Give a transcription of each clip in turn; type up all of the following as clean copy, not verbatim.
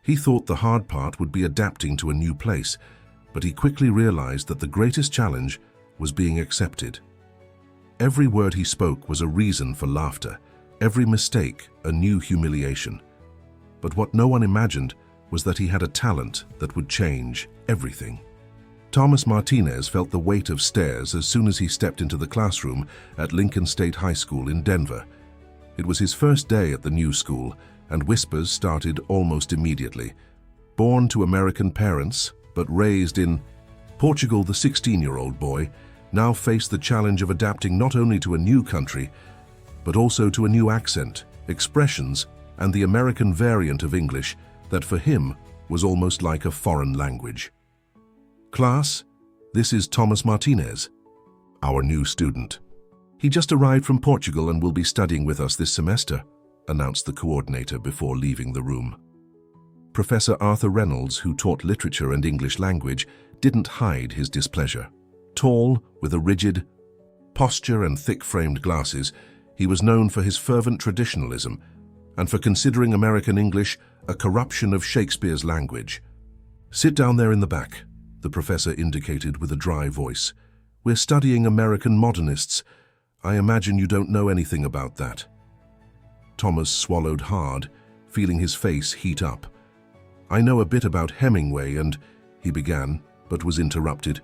He thought the hard part would be adapting to a new place, but he quickly realized that the greatest challenge was being accepted. Every word he spoke was a reason for laughter, every mistake a new humiliation. But what no one imagined was that he had a talent that would change everything. Thomas Martinez felt the weight of stares as soon as he stepped into the classroom at Lincoln State High School in Denver. It was his first day at the new school, and whispers started almost immediately. Born to American parents, but raised in Portugal, the 16-year-old boy now faced the challenge of adapting not only to a new country, but also to a new accent, expressions, and the American variant of English that for him was almost like a foreign language. Class, this is Thomas Martinez, our new student. He just arrived from Portugal and will be studying with us this semester, announced the coordinator before leaving the room. Professor Arthur Reynolds, who taught literature and English language, didn't hide his displeasure. Tall, with a rigid posture and thick-framed glasses, he was known for his fervent traditionalism and for considering American English a corruption of Shakespeare's language. "Sit down there in the back," the professor indicated with a dry voice. "We're studying American modernists. I imagine you don't know anything about that." Thomas swallowed hard, feeling his face heat up. "I know a bit about Hemingway and," he began, but was interrupted.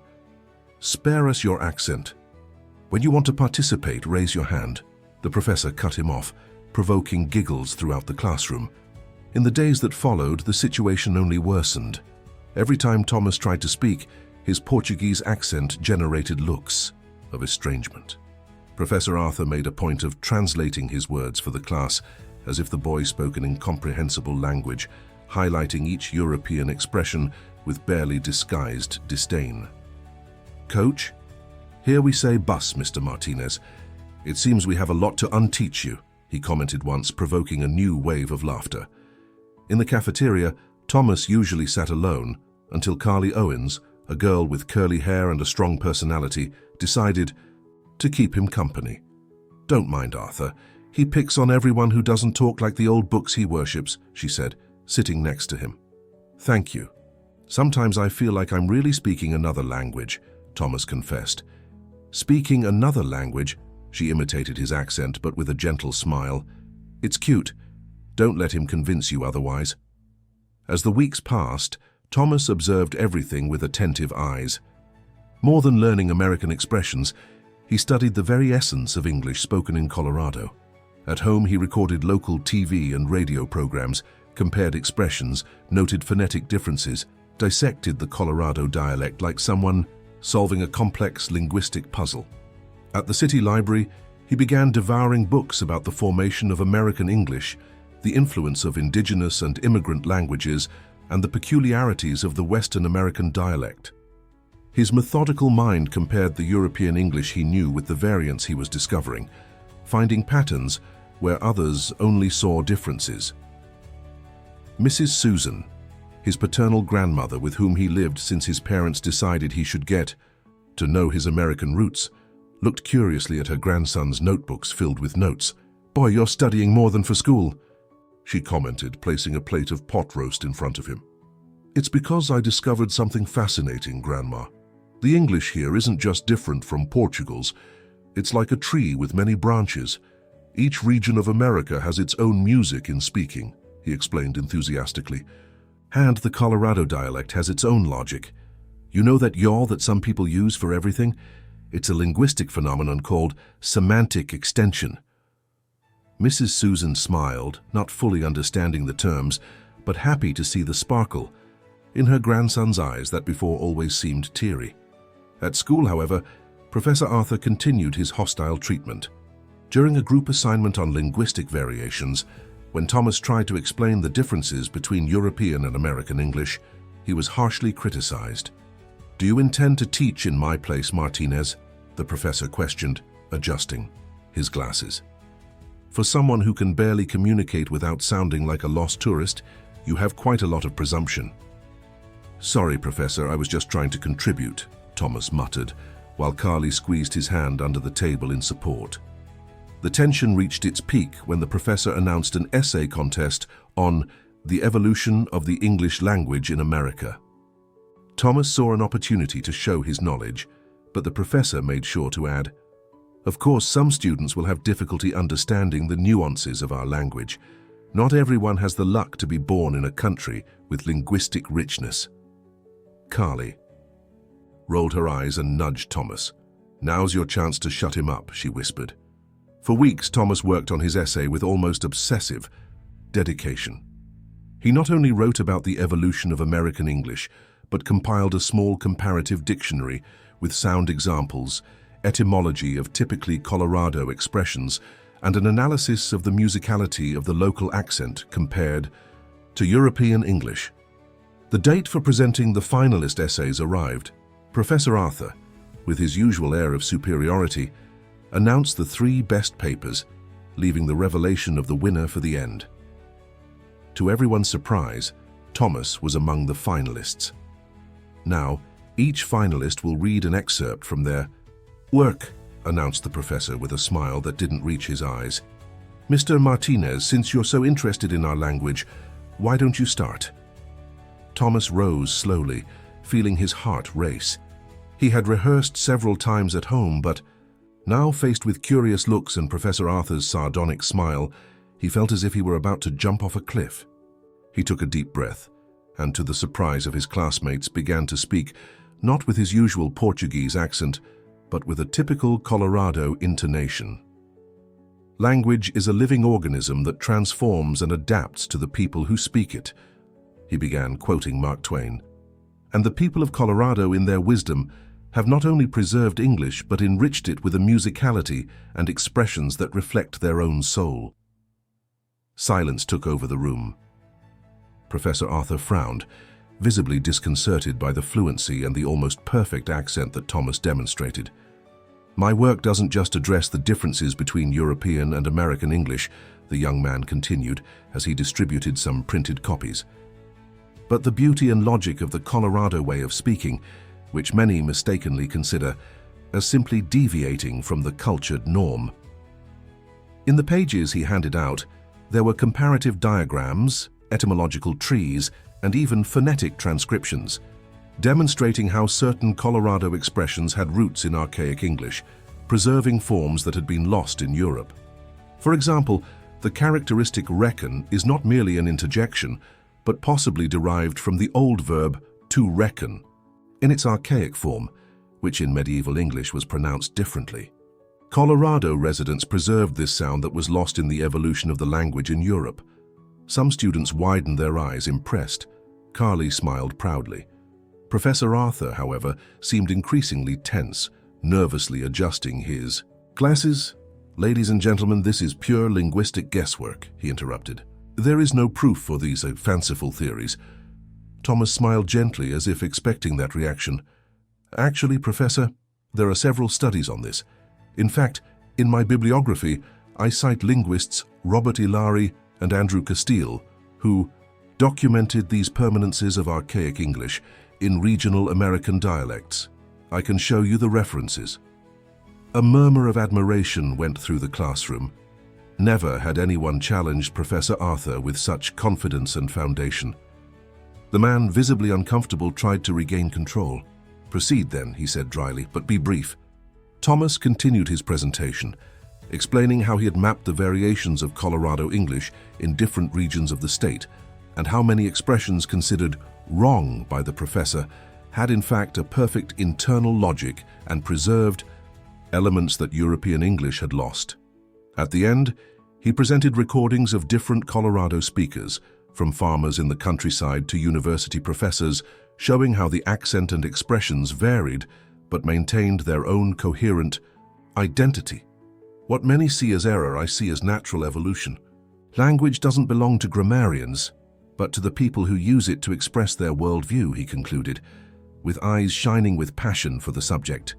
"Spare us your accent. When you want to participate, raise your hand." The professor cut him off, provoking giggles throughout the classroom. In the days that followed, the situation only worsened. Every time Thomas tried to speak, his Portuguese accent generated looks of estrangement. Professor Arthur made a point of translating his words for the class, as if the boy spoke an incomprehensible language, highlighting each European expression with barely disguised disdain. "Coach, here we say bus, Mr. Martinez. It seems we have a lot to unteach you," he commented once, provoking a new wave of laughter. In the cafeteria, Thomas usually sat alone until Carly Owens, a girl with curly hair and a strong personality, decided to keep him company. "Don't mind Arthur. He picks on everyone who doesn't talk like the old books he worships," she said, sitting next to him. "Thank you. Sometimes I feel like I'm really speaking another language," Thomas confessed. "Speaking another language," she imitated his accent, but with a gentle smile. "It's cute. Don't let him convince you otherwise." As the weeks passed, Thomas observed everything with attentive eyes. More than learning American expressions, he studied the very essence of English spoken in Colorado. At home, he recorded local TV and radio programs, compared expressions, noted phonetic differences, dissected the Colorado dialect like someone solving a complex linguistic puzzle. At the city library, he began devouring books about the formation of American English, the influence of indigenous and immigrant languages, and the peculiarities of the Western American dialect. His methodical mind compared the European English he knew with the variants he was discovering, finding patterns where others only saw differences. Mrs. Susan, his paternal grandmother with whom he lived since his parents decided he should get to know his American roots, looked curiously at her grandson's notebooks filled with notes. "Boy, you're studying more than for school," she commented, placing a plate of pot roast in front of him. "It's because I discovered something fascinating, Grandma. The English here isn't just different from Portugal's. It's like a tree with many branches. Each region of America has its own music in speaking," he explained enthusiastically. "And the Colorado dialect has its own logic. You know that yaw that some people use for everything? It's a linguistic phenomenon called semantic extension." Mrs. Susan smiled, not fully understanding the terms, but happy to see the sparkle in her grandson's eyes that before always seemed teary. At school, however, Professor Arthur continued his hostile treatment. During a group assignment on linguistic variations, when Thomas tried to explain the differences between European and American English, he was harshly criticized. "Do you intend to teach in my place, Martinez?" the professor questioned, adjusting his glasses. "For someone who can barely communicate without sounding like a lost tourist, you have quite a lot of presumption." "Sorry, Professor, I was just trying to contribute," Thomas muttered, while Carly squeezed his hand under the table in support. The tension reached its peak when the professor announced an essay contest on The Evolution of the English Language in America. Thomas saw an opportunity to show his knowledge, but the professor made sure to add, "Of course, some students will have difficulty understanding the nuances of our language. Not everyone has the luck to be born in a country with linguistic richness." Carly rolled her eyes and nudged Thomas. "Now's your chance to shut him up," she whispered. For weeks, Thomas worked on his essay with almost obsessive dedication. He not only wrote about the evolution of American English, but compiled a small comparative dictionary with sound examples, etymology of typically Colorado expressions, and an analysis of the musicality of the local accent compared to European English. The date for presenting the finalist essays arrived. Professor Arthur, with his usual air of superiority, announced the 3 best papers, leaving the revelation of the winner for the end. To everyone's surprise, Thomas was among the finalists. Now, each finalist will read an excerpt from their work, announced the professor with a smile that didn't reach his eyes. "Mr. Martinez, since you're so interested in our language, why don't you start?" Thomas rose slowly, feeling his heart race. He had rehearsed several times at home, but now faced with curious looks and Professor Arthur's sardonic smile, he felt as if he were about to jump off a cliff. He took a deep breath, and to the surprise of his classmates began to speak, not with his usual Portuguese accent, but with a typical Colorado intonation. "Language is a living organism that transforms and adapts to the people who speak it," he began, quoting Mark Twain. "And the people of Colorado, in their wisdom, have not only preserved English but enriched it with a musicality and expressions that reflect their own soul." Silence took over the room. Professor Arthur frowned, visibly disconcerted by the fluency and the almost perfect accent that Thomas demonstrated. "My work doesn't just address the differences between European and American English," the young man continued as he distributed some printed copies, "but the beauty and logic of the Colorado way of speaking, which many mistakenly consider as simply deviating from the cultured norm." In the pages he handed out, there were comparative diagrams, etymological trees, and even phonetic transcriptions, demonstrating how certain Colorado expressions had roots in archaic English, preserving forms that had been lost in Europe. For example, the characteristic reckon is not merely an interjection, but possibly derived from the old verb to reckon, in its archaic form, which in medieval English was pronounced differently. Colorado residents preserved this sound that was lost in the evolution of the language in Europe. Some students widened their eyes, impressed. Carly smiled proudly. Professor Arthur, however, seemed increasingly tense, nervously adjusting his glasses. "Ladies and gentlemen, this is pure linguistic guesswork," he interrupted. "There is no proof for these fanciful theories." Thomas smiled gently, as if expecting that reaction. "Actually, Professor, there are several studies on this. In fact, in my bibliography, I cite linguists Robert Ilari and Andrew Castile, who documented these permanences of archaic English in regional American dialects. I can show you the references." A murmur of admiration went through the classroom. Never had anyone challenged Professor Arthur with such confidence and foundation. The man, visibly uncomfortable, tried to regain control. "Proceed then," he said dryly, "but be brief." Thomas continued his presentation, explaining how he had mapped the variations of Colorado English in different regions of the state, and how many expressions considered wrong by the professor had in fact a perfect internal logic and preserved elements that European English had lost. At the end, he presented recordings of different Colorado speakers, from farmers in the countryside to university professors, showing how the accent and expressions varied but maintained their own coherent identity. "What many see as error, I see as natural evolution. Language doesn't belong to grammarians, but to the people who use it to express their worldview," he concluded, with eyes shining with passion for the subject.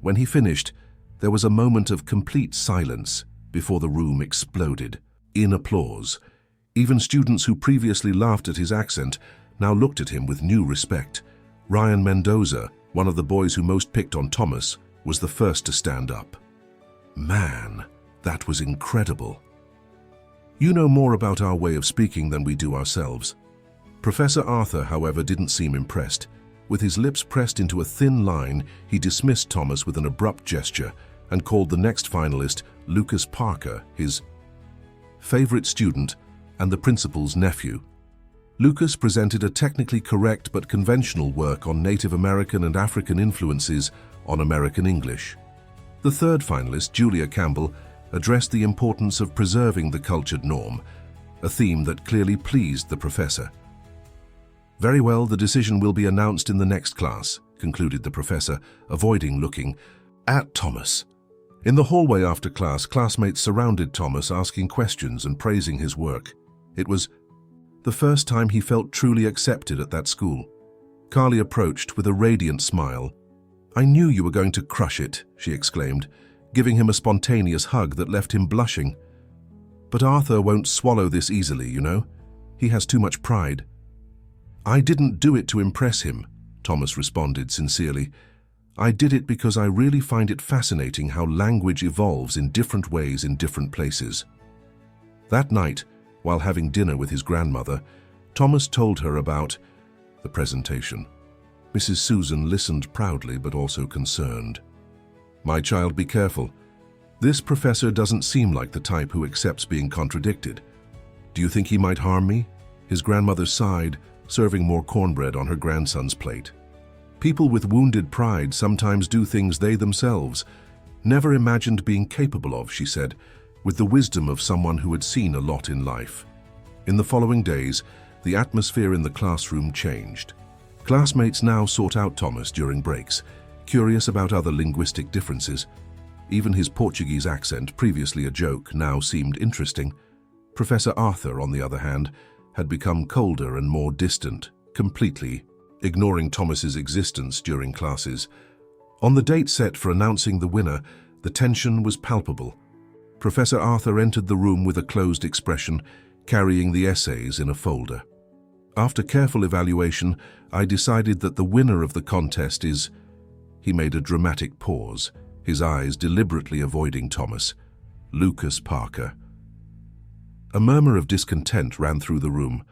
When he finished, there was a moment of complete silence before the room exploded in applause. Even students who previously laughed at his accent now looked at him with new respect. Ryan Mendoza, one of the boys who most picked on Thomas, was the first to stand up. "Man, that was incredible." You know more about our way of speaking than we do ourselves." Professor Arthur, however, didn't seem impressed. With his lips pressed into a thin line, he dismissed Thomas with an abrupt gesture and called the next finalist Lucas Parker, his favorite student and the principal's nephew. Lucas presented a technically correct but conventional work on Native American and African influences on American English. The third finalist, Julia Campbell, addressed the importance of preserving the cultured norm, a theme that clearly pleased the professor. "Very well, the decision will be announced in the next class," concluded the professor, avoiding looking at Thomas. In the hallway after class, classmates surrounded Thomas, asking questions and praising his work. It was the first time he felt truly accepted at that school. Carly approached with a radiant smile. "I knew you were going to crush it," she exclaimed, giving him a spontaneous hug that left him blushing. "But Arthur won't swallow this easily, you know. He has too much pride." "I didn't do it to impress him," Thomas responded sincerely. "I did it because I really find it fascinating how language evolves in different ways in different places." That night, while having dinner with his grandmother, Thomas told her about the presentation. Mrs. Susan listened proudly but also concerned. "My child, be careful. This professor doesn't seem like the type who accepts being contradicted. Do you think he might harm me?" His grandmother sighed, serving more cornbread on her grandson's plate. "People with wounded pride sometimes do things they themselves never imagined being capable of," she said, with the wisdom of someone who had seen a lot in life. In the following days, the atmosphere in the classroom changed. Classmates now sought out Thomas during breaks, curious about other linguistic differences. Even his Portuguese accent, previously a joke, now seemed interesting. Professor Arthur, on the other hand, had become colder and more distant, completely ignoring Thomas's existence during classes. On the date set for announcing the winner, the tension was palpable. Professor Arthur entered the room with a closed expression, carrying the essays in a folder. "After careful evaluation, I decided that the winner of the contest is..." He made a dramatic pause, his eyes deliberately avoiding Thomas. "Lucas Parker." A murmur of discontent ran through the room.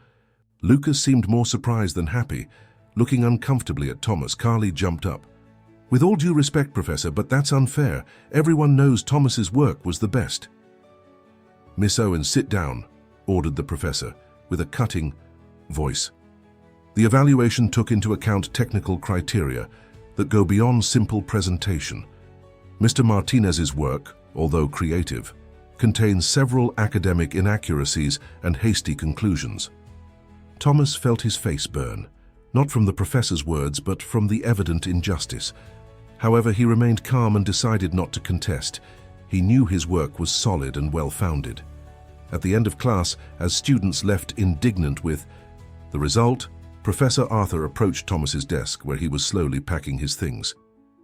Lucas seemed more surprised than happy. Looking uncomfortably at Thomas, Carly jumped up. "With all due respect, Professor, but that's unfair. Everyone knows Thomas's work was the best." "Miss Owen, sit down," ordered the professor, with a cutting voice. "The evaluation took into account technical criteria that go beyond simple presentation. Mr. Martinez's work, although creative, contains several academic inaccuracies and hasty conclusions." Thomas felt his face burn, not from the professor's words, but from the evident injustice. However, he remained calm and decided not to contest. He knew his work was solid and well-founded. At the end of class, as students left indignant with the result, Professor Arthur approached Thomas's desk, where he was slowly packing his things.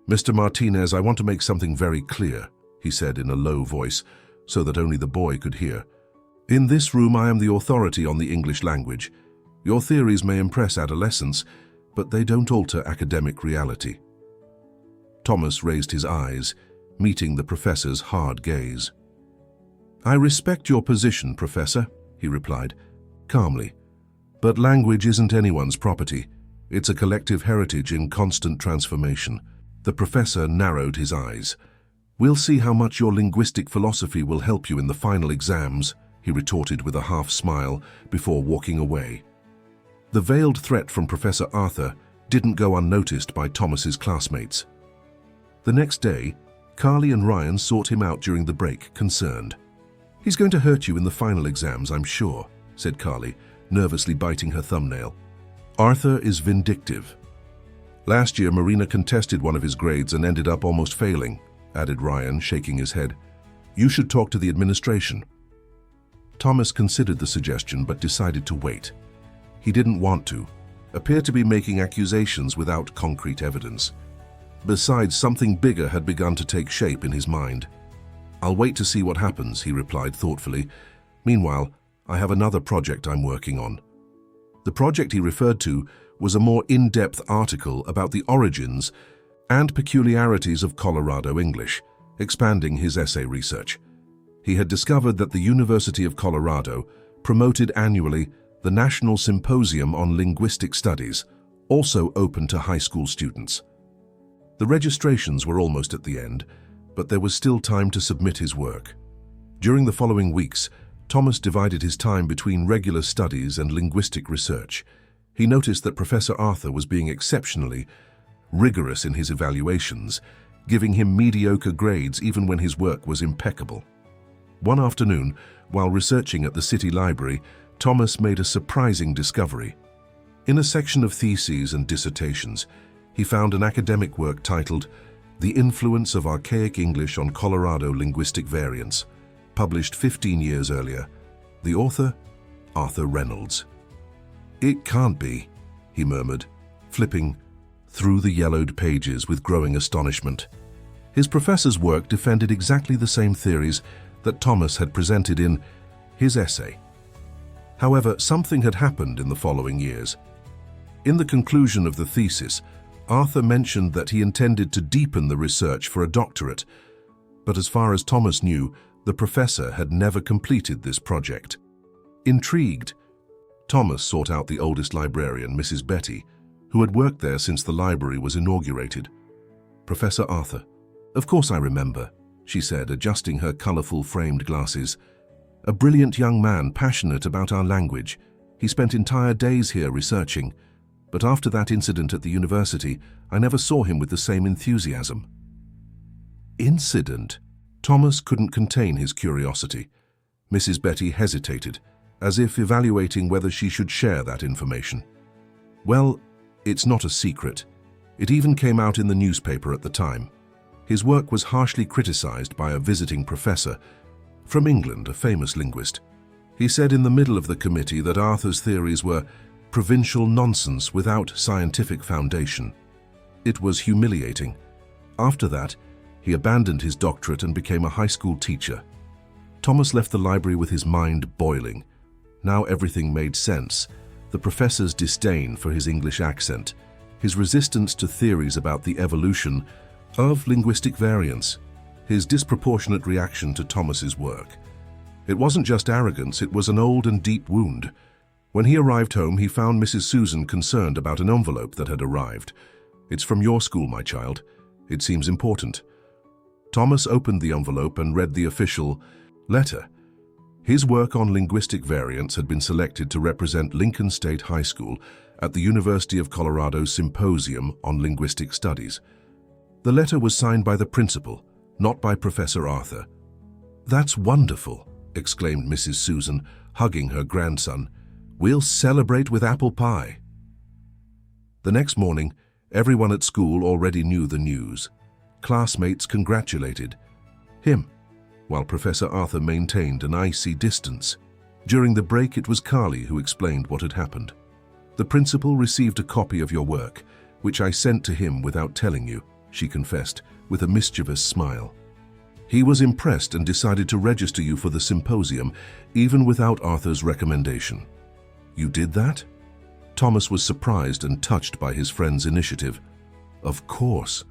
"Mr. Martinez, I want to make something very clear," he said in a low voice, so that only the boy could hear. "In this room, I am the authority on the English language. Your theories may impress adolescents, but they don't alter academic reality." Thomas raised his eyes, meeting the professor's hard gaze. "I respect your position, Professor," he replied, calmly. "But language isn't anyone's property. It's a collective heritage in constant transformation." The professor narrowed his eyes. "We'll see how much your linguistic philosophy will help you in the final exams," he retorted with a half-smile before walking away. The veiled threat from Professor Arthur didn't go unnoticed by Thomas's classmates. The next day, Carly and Ryan sought him out during the break, concerned. "He's going to hurt you in the final exams, I'm sure," said Carly, nervously biting her thumbnail. "Arthur is vindictive. Last year, Marina contested one of his grades and ended up almost failing," added Ryan, shaking his head. "You should talk to the administration." Thomas considered the suggestion but decided to wait. He didn't want to appear to be making accusations without concrete evidence. Besides, something bigger had begun to take shape in his mind. "I'll wait to see what happens," he replied thoughtfully. "Meanwhile, I have another project I'm working on." The project he referred to was a more in-depth article about the origins and peculiarities of Colorado English, expanding his essay research. He had discovered that the University of Colorado promoted annually the National Symposium on Linguistic Studies, also open to high school students. The registrations were almost at the end, but there was still time to submit his work. During the following weeks, Thomas divided his time between regular studies and linguistic research. He noticed that Professor Arthur was being exceptionally rigorous in his evaluations, giving him mediocre grades even when his work was impeccable. One afternoon, while researching at the city library, Thomas made a surprising discovery. In a section of theses and dissertations, he found an academic work titled The Influence of Archaic English on Colorado Linguistic Variants, published 15 years earlier. The author, Arthur Reynolds. "It can't be," he murmured, flipping through the yellowed pages with growing astonishment. His professor's work defended exactly the same theories that Thomas had presented in his essay. However, something had happened in the following years. In the conclusion of the thesis, Arthur mentioned that he intended to deepen the research for a doctorate, but as far as Thomas knew, the professor had never completed this project. Intrigued, Thomas sought out the oldest librarian, Mrs. Betty, who had worked there since the library was inaugurated. "Professor Arthur, of course I remember," she said, adjusting her colorful framed glasses. "A brilliant young man, passionate about our language. He spent entire days here researching, but after that incident at the university, I never saw him with the same enthusiasm." Incident? Thomas couldn't contain his curiosity. Mrs. Betty hesitated, as if evaluating whether she should share that information. "Well, it's not a secret. It even came out in the newspaper at the time. His work was harshly criticized by a visiting professor from England, a famous linguist. He said in the middle of the committee that Arthur's theories were provincial nonsense without scientific foundation. It was humiliating. After that, he abandoned his doctorate and became a high school teacher." Thomas left the library with his mind boiling. Now everything made sense. The professor's disdain for his English accent, his resistance to theories about the evolution of linguistic variants, his disproportionate reaction to Thomas's work. It wasn't just arrogance, it was an old and deep wound. When he arrived home, he found Mrs. Susan concerned about an envelope that had arrived. "It's from your school, my child. It seems important." Thomas opened the envelope and read the official letter. His work on linguistic variants had been selected to represent Lincoln State High School at the University of Colorado's Symposium on Linguistic Studies. The letter was signed by the principal, not by Professor Arthur. "That's wonderful," exclaimed Mrs. Susan, hugging her grandson. "We'll celebrate with apple pie." The next morning, everyone at school already knew the news. Classmates congratulated him, while Professor Arthur maintained an icy distance. During the break, it was Carly who explained what had happened. "The principal received a copy of your work, which I sent to him without telling you," she confessed, with a mischievous smile. "He was impressed and decided to register you for the symposium, even without Arthur's recommendation." "You did that?" Thomas was surprised and touched by his friend's initiative. "Of course.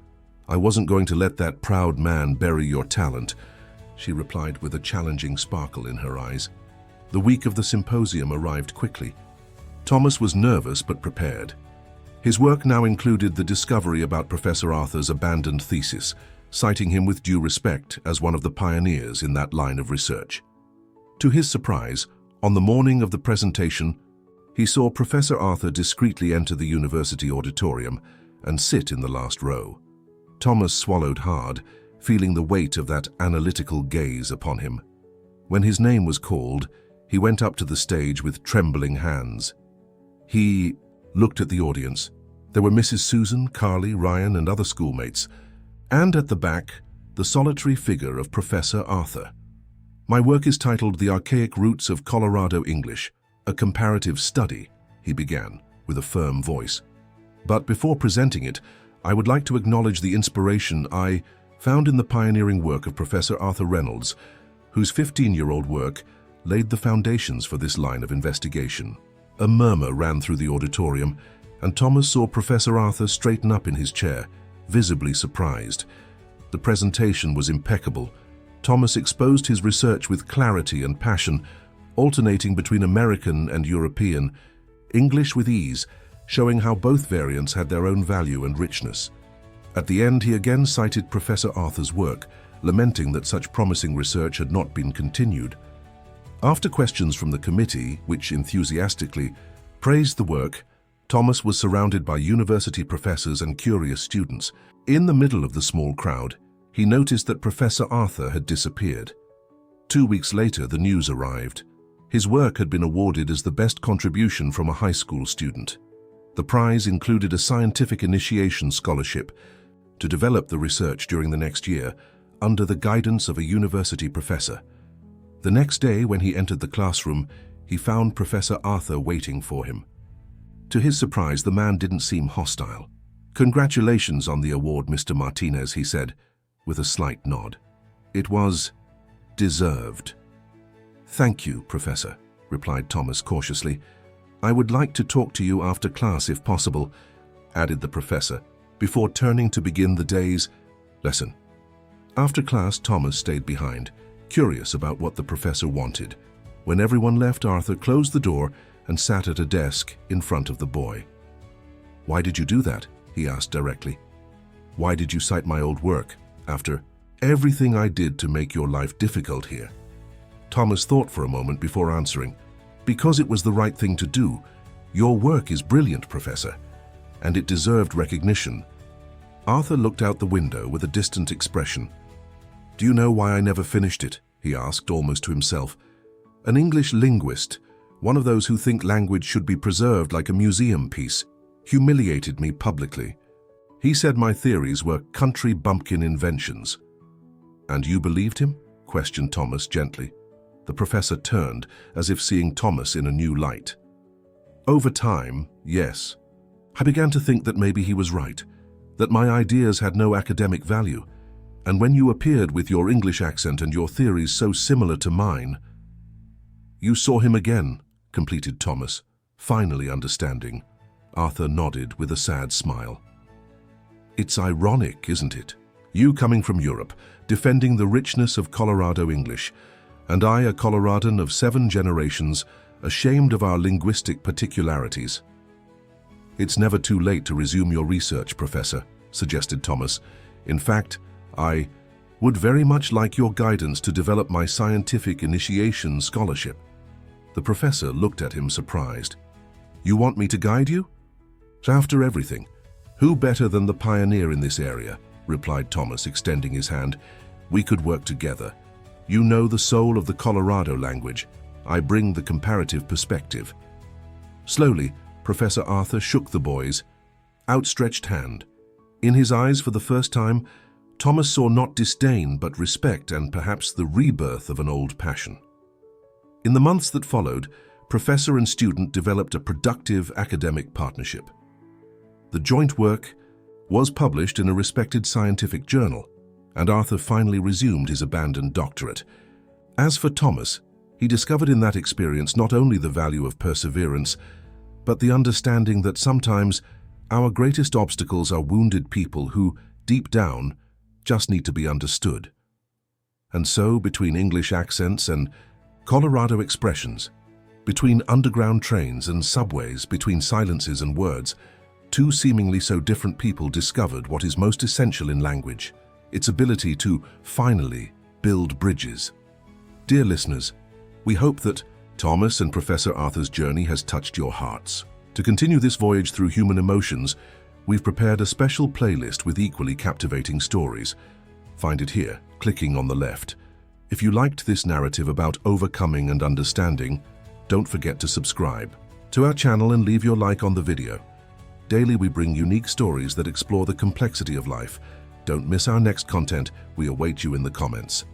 I wasn't going to let that proud man bury your talent," she replied with a challenging sparkle in her eyes. The week of the symposium arrived quickly. Thomas was nervous but prepared. His work now included the discovery about Professor Arthur's abandoned thesis, citing him with due respect as one of the pioneers in that line of research. To his surprise, on the morning of the presentation, he saw Professor Arthur discreetly enter the university auditorium and sit in the last row. Thomas swallowed hard, feeling the weight of that analytical gaze upon him. When his name was called, he went up to the stage with trembling hands. He looked at the audience. There were Mrs. Susan, Carly, Ryan, and other schoolmates, and at the back, the solitary figure of Professor Arthur. "My work is titled The Archaic Roots of Colorado English, a Comparative Study," he began, with a firm voice. "But before presenting it, I would like to acknowledge the inspiration I found in the pioneering work of Professor Arthur Reynolds, whose 15-year-old work laid the foundations for this line of investigation." A murmur ran through the auditorium, and Thomas saw Professor Arthur straighten up in his chair, visibly surprised. The presentation was impeccable, Thomas exposed his research with clarity and passion, alternating between American and European, English with ease, showing how both variants had their own value and richness. At the end, he again cited Professor Arthur's work, lamenting that such promising research had not been continued. After questions from the committee, which enthusiastically praised the work, Thomas was surrounded by university professors and curious students. In the middle of the small crowd, he noticed that Professor Arthur had disappeared. 2 weeks later, the news arrived. His work had been awarded as the best contribution from a high school student. The prize included a scientific initiation scholarship to develop the research during the next year under the guidance of a university professor. The next day, when he entered the classroom, he found Professor Arthur waiting for him. To his surprise, the man didn't seem hostile. "Congratulations on the award, Mr. Martinez," he said, with a slight nod. "It was deserved." "Thank you, Professor," replied Thomas cautiously. "I would like to talk to you after class if possible," added the professor, before turning to begin the day's lesson. After class, Thomas stayed behind, curious about what the professor wanted. When everyone left, Arthur closed the door and sat at a desk in front of the boy. "Why did you do that?" he asked directly. "Why did you cite my old work after everything I did to make your life difficult here?" Thomas thought for a moment before answering. "Because it was the right thing to do. Your work is brilliant, Professor, and it deserved recognition." Arthur looked out the window with a distant expression. "Do you know why I never finished it?" he asked, almost to himself. "An English linguist, one of those who think language should be preserved like a museum piece, humiliated me publicly. He said my theories were country bumpkin inventions." "And you believed him?" questioned Thomas gently. The professor turned, as if seeing Thomas in a new light. "Over time, yes. I began to think that maybe he was right, that my ideas had no academic value, and when you appeared with your English accent and your theories so similar to mine—" "You saw him again," completed Thomas, finally understanding. Arthur nodded with a sad smile. "It's ironic, isn't it? You coming from Europe, defending the richness of Colorado English, and I, a Coloradan of 7 generations, ashamed of our linguistic particularities." "It's never too late to resume your research, Professor," suggested Thomas. "In fact, I would very much like your guidance to develop my scientific initiation scholarship." The professor looked at him surprised. "You want me to guide you?" "After everything, who better than the pioneer in this area?" replied Thomas, extending his hand. "We could work together. You know the soul of the Colorado language. I bring the comparative perspective." Slowly, Professor Arthur shook the boy's outstretched hand. In his eyes, for the first time, Thomas saw not disdain but respect and perhaps the rebirth of an old passion. In the months that followed, professor and student developed a productive academic partnership. The joint work was published in a respected scientific journal, and Arthur finally resumed his abandoned doctorate. As for Thomas, he discovered in that experience not only the value of perseverance, but the understanding that sometimes our greatest obstacles are wounded people who, deep down, just need to be understood. And so, between English accents and Colorado expressions, between underground trains and subways, between silences and words, 2 seemingly so different people discovered what is most essential in language, its ability to finally build bridges. Dear listeners, we hope that Thomas and Professor Arthur's journey has touched your hearts. To continue this voyage through human emotions, we've prepared a special playlist with equally captivating stories. Find it here, clicking on the left. If you liked this narrative about overcoming and understanding, don't forget to subscribe to our channel and leave your like on the video. Daily we bring unique stories that explore the complexity of life. Don't miss our next content. We await you in the comments.